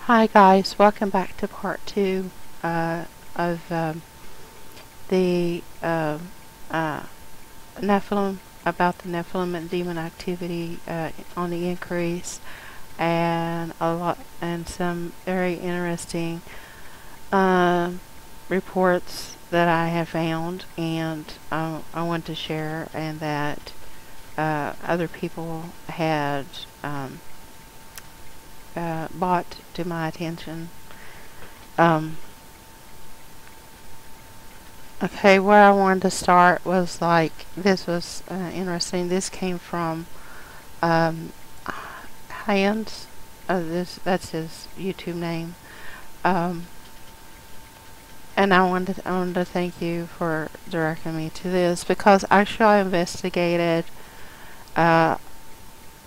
Hi guys, welcome back to part 2 of the Nephilim, about the Nephilim and demon activity on the increase, and some very interesting reports that I have found, and I want to share, and that other people had brought to my attention. Okay, where I wanted to start was this was interesting. This came from Hands. That's his YouTube name. And I wanted to thank you for directing me to this, because actually I investigated a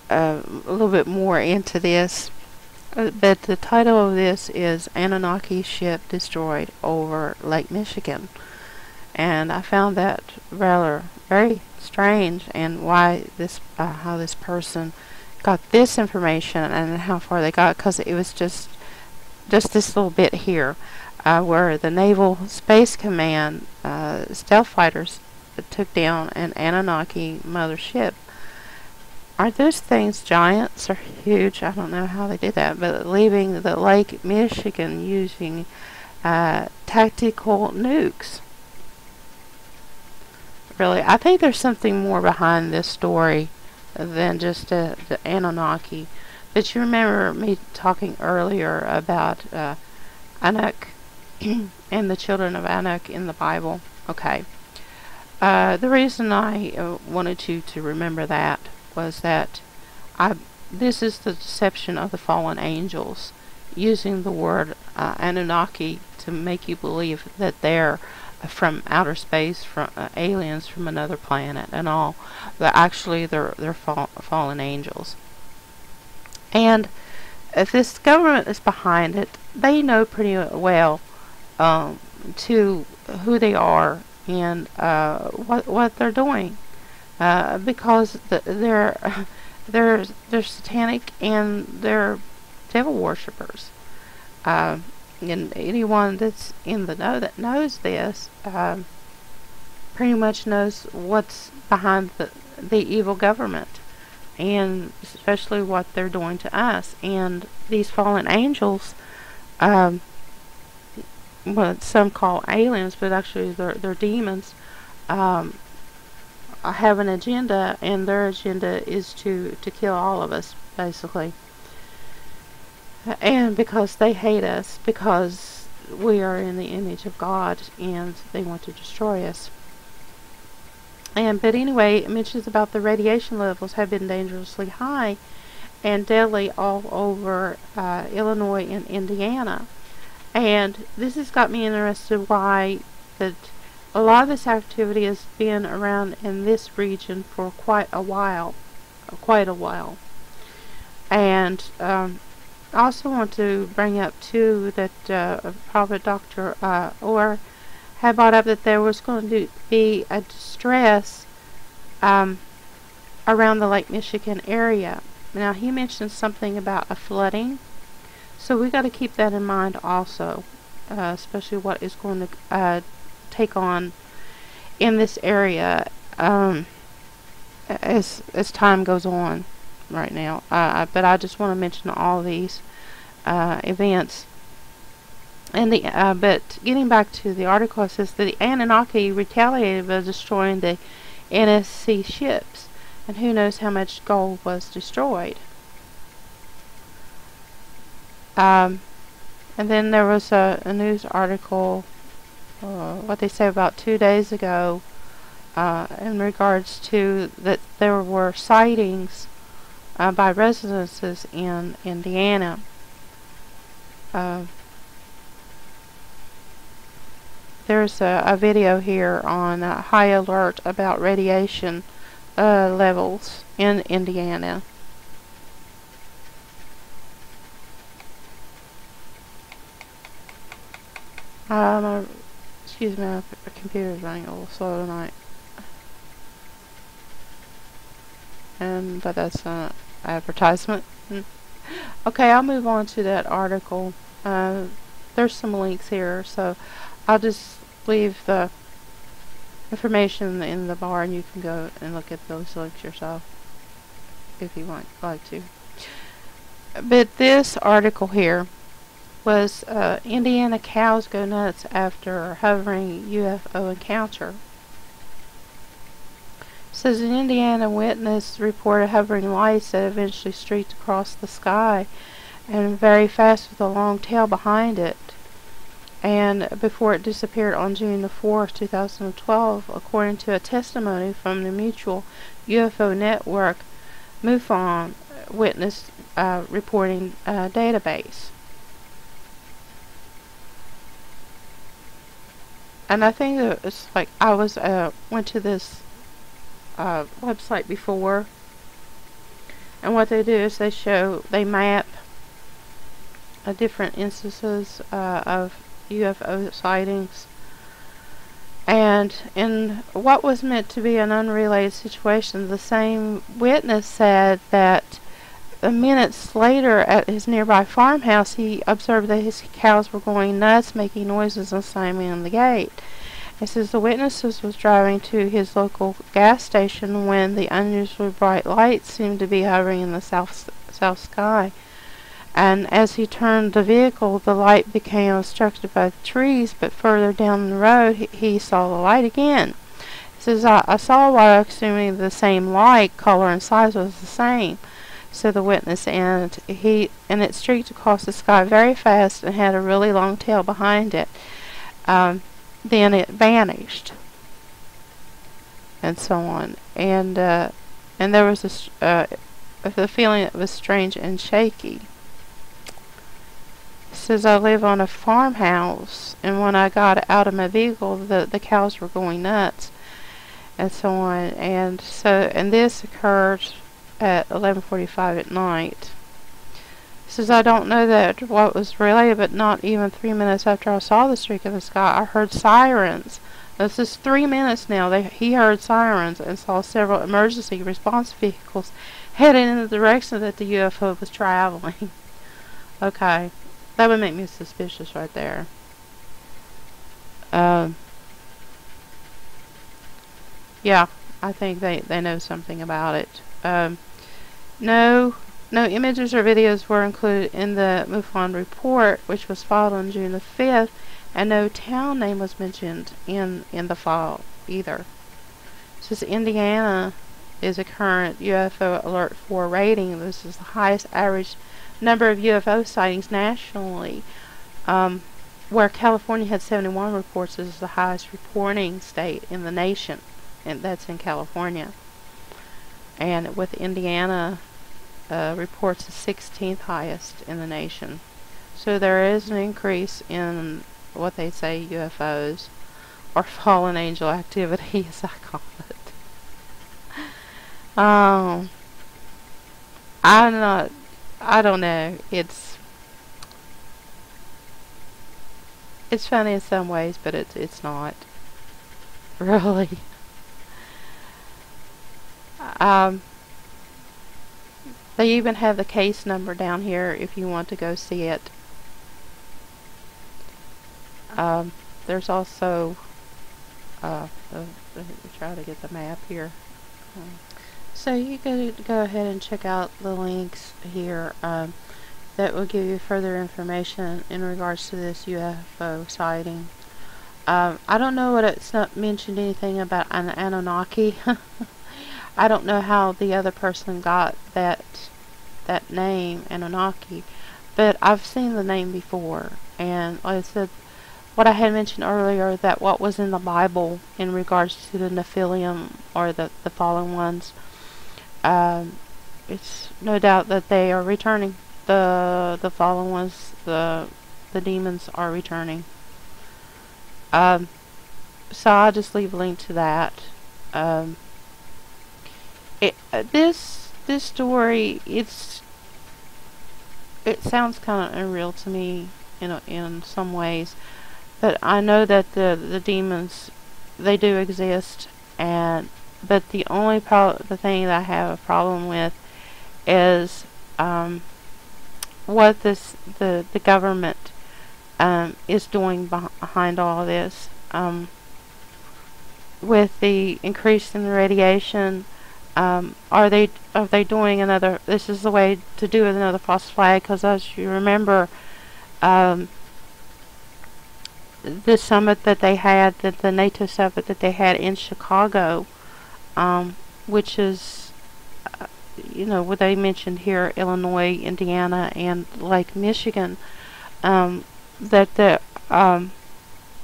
little bit more into this. But the title of this is Anunnaki Ship Destroyed Over Lake Michigan. And I found that rather very strange, and why this how this person got this information and how far they got, because it was just this little bit here where the Naval Space Command stealth fighters took down an Anunnaki mothership. Aren't those things giants or huge? I don't know how they did that, but leaving the Lake Michigan using tactical nukes. Really, I think there's something more behind this story than just the Anunnaki. But you remember me talking earlier about Anak and the children of Anak in the Bible? Okay. The reason I wanted you to remember that was that this is the deception of the fallen angels, using the word Anunnaki to make you believe that they're from outer space, from aliens from another planet and all. But actually they're fallen angels. And if this government is behind it, they know pretty well to who they are and what they're doing, because they're satanic and they're devil worshippers. And anyone that's in the know that knows this pretty much knows what's behind the evil government, and especially what they're doing to us. And these fallen angels, what some call aliens, but actually they're demons, have an agenda, and their agenda is to kill all of us, basically. And because they hate us, because we are in the image of God, and they want to destroy us. But anyway, it mentions about the radiation levels have been dangerously high and deadly all over Illinois and Indiana. And this has got me interested why that a lot of this activity has been around in this region for quite a while. And I also want to bring up too that Prophet Dr. Orr had brought up that there was going to be a distress around the Lake Michigan area. Now he mentioned something about a flooding, so we got to keep that in mind also, especially what is going to take on in this area as time goes on right now. But I just want to mention all these events. And but getting back to the article, it says that the Anunnaki retaliated by destroying the NSC ships, and who knows how much gold was destroyed. And then there was a news article, what they say about 2 days ago, in regards to that there were sightings by residences in Indiana. There's a video here on high alert about radiation levels in Indiana. Excuse me, my computer's running a little slow tonight. But that's an advertisement. Okay, I'll move on to that article. There's some links here, so I'll just leave the information in the bar, and you can go and look at those links yourself if you like to. But this article here was Indiana cows go nuts after hovering UFO encounter. It says an Indiana witness reported hovering lights that eventually streaked across the sky and very fast with a long tail behind it, and before it disappeared on June the 4th, 2012, according to a testimony from the Mutual UFO Network MUFON witness reporting database. And I think that it's like I was went to this website before, and what they do is they map different instances of UFO sightings, and in what was meant to be an unrelated situation, the same witness said that minutes later at his nearby farmhouse he observed that his cows were going nuts, making noises and slamming the gate. It says the witness was driving to his local gas station when the unusually bright lights seemed to be hovering in the south sky. And as he turned the vehicle, the light became obstructed by the trees, but further down the road he saw the light again. It says, I saw while assuming the same light, color and size was the same, said the witness, and it streaked across the sky very fast and had a really long tail behind it. Then it vanished, and so on. And there was the feeling that was strange and shaky. It says, I live on a farmhouse, and when I got out of my vehicle, the cows were going nuts, and so on. And this occurred at 11:45 at night. Says, I don't know that what was related, but not even 3 minutes after I saw the streak in the sky, I heard sirens. This is 3 minutes now. He heard sirens and saw several emergency response vehicles heading in the direction that the UFO was traveling. Okay, that would make me suspicious right there. Yeah, I think they know something about it. No images or videos were included in the MUFON report, which was filed on June the 5th, and no town name was mentioned in the file either. It says Indiana is a current UFO Alert 4 rating. This is the highest average number of UFO sightings nationally, where California had 71 reports. This is the highest reporting state in the nation, and that's in California. And with Indiana reports the 16th highest in the nation. So there is an increase in what they say UFOs, or fallen angel activity, as I call it. I don't know. It's funny in some ways, but it's not really. They even have the case number down here if you want to go see it. There's also let me try to get the map here. So you can go ahead and check out the links here that will give you further information in regards to this UFO sighting. I don't know what it's not mentioned anything about an Anunnaki. I don't know how the other person got that name, Annunaki, but I've seen the name before. And like I said, what I had mentioned earlier, that what was in the Bible in regards to the Nephilim, or the fallen ones, it's no doubt that they are returning. The fallen ones, the demons are returning. So I'll just leave a link to that. This story, it sounds kind of unreal to me in some ways, but I know that the demons, they do exist, but the only the thing that I have a problem with is what the government is doing behind all this. With the increase in the radiation, are they doing another? This is the way to do it, another false flag, because as you remember, the summit that they had, the NATO summit that they had in Chicago, which is, what they mentioned here, Illinois, Indiana, and Lake Michigan, that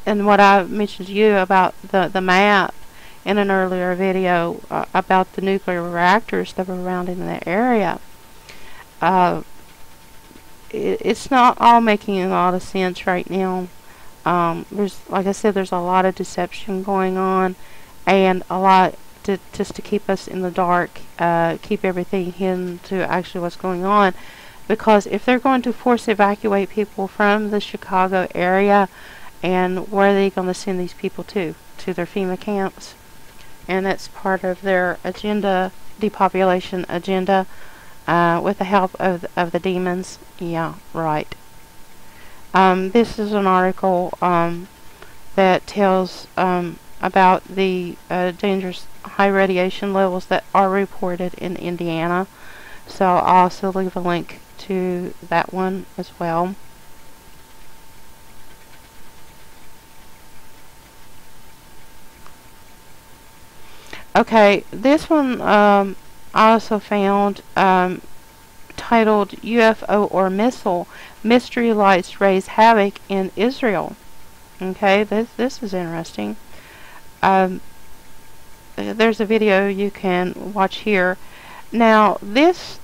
and what I mentioned to you about the map in an earlier video about the nuclear reactors that were around in the area. It's not all making a lot of sense right now. There's, like I said, there's a lot of deception going on, and a lot just to keep us in the dark, keep everything hidden to actually what's going on. Because if they're going to force evacuate people from the Chicago area, and where are they going to send these people to? To their FEMA camps. And that's part of their agenda, depopulation agenda, with the help of the demons. Yeah, right. This is an article that tells about the dangerous high radiation levels that are reported in Indiana. So I'll also leave a link to that one as well. Okay, this one I also found titled UFO or Missile Mystery Lights Raise Havoc in Israel. Okay, this is interesting. There's a video you can watch here. Now, this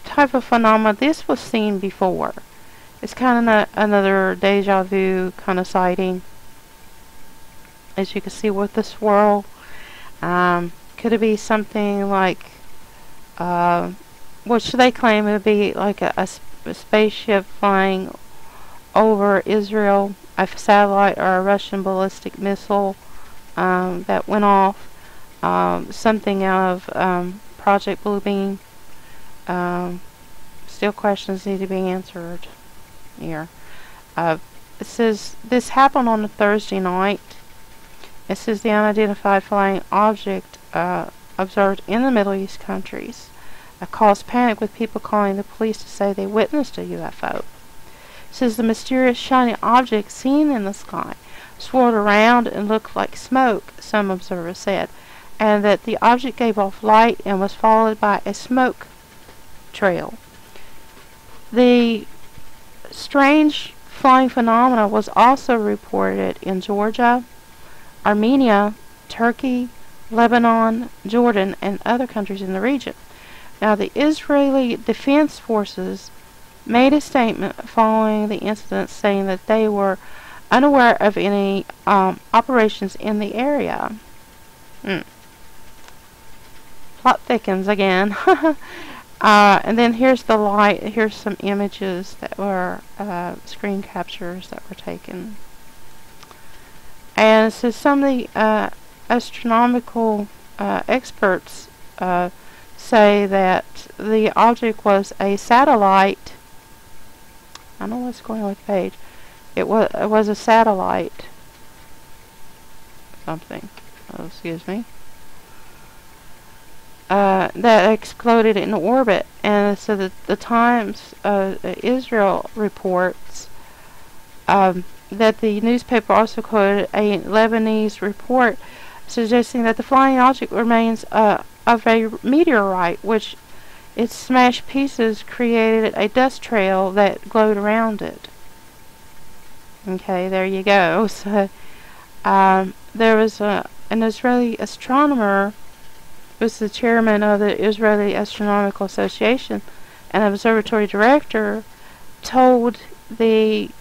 type of phenomena, this was seen before. It's kind of another deja vu kind of sighting. As you can see with the swirl. Could it be something like, what should they claim it would be, like a spaceship flying over Israel, a satellite or a Russian ballistic missile that went off, something out of Project Bluebeam. Still questions need to be answered here. It says this happened on a Thursday night. It says the unidentified flying object observed in the Middle East countries caused panic, with people calling the police to say they witnessed a UFO. It says the mysterious shiny object seen in the sky swirled around and looked like smoke, some observers said, and that the object gave off light and was followed by a smoke trail. The strange flying phenomena was also reported in Georgia, Armenia, Turkey, Lebanon, Jordan, and other countries in the region. Now, the Israeli Defense Forces made a statement following the incident saying that they were unaware of any operations in the area. Plot thickens again. And then here's the light. Here's some images that were screen captures that were taken. And so some of the astronomical experts say that the object was a satellite. I don't know what's going on with the page. It was a satellite. Something. Oh, excuse me. That exploded in orbit. And so the Times Israel reports that the newspaper also quoted a Lebanese report suggesting that the flying object remains of a meteorite, which its smashed pieces created a dust trail that glowed around it. Okay, there you go. So there was an Israeli astronomer who was the chairman of the Israeli Astronomical Association, and observatory director, told the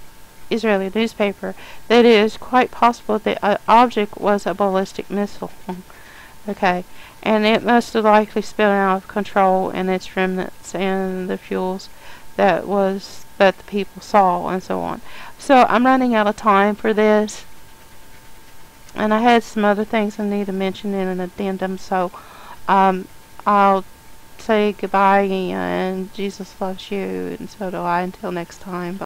Israeli newspaper that it is quite possible that the object was a ballistic missile. Okay, and it must have likely spun out of control, and its remnants and the fuels that the people saw, and so on. So I'm running out of time for this, and I had some other things I need to mention in an addendum, so I'll say goodbye, and Jesus loves you, and so do I. Until next time.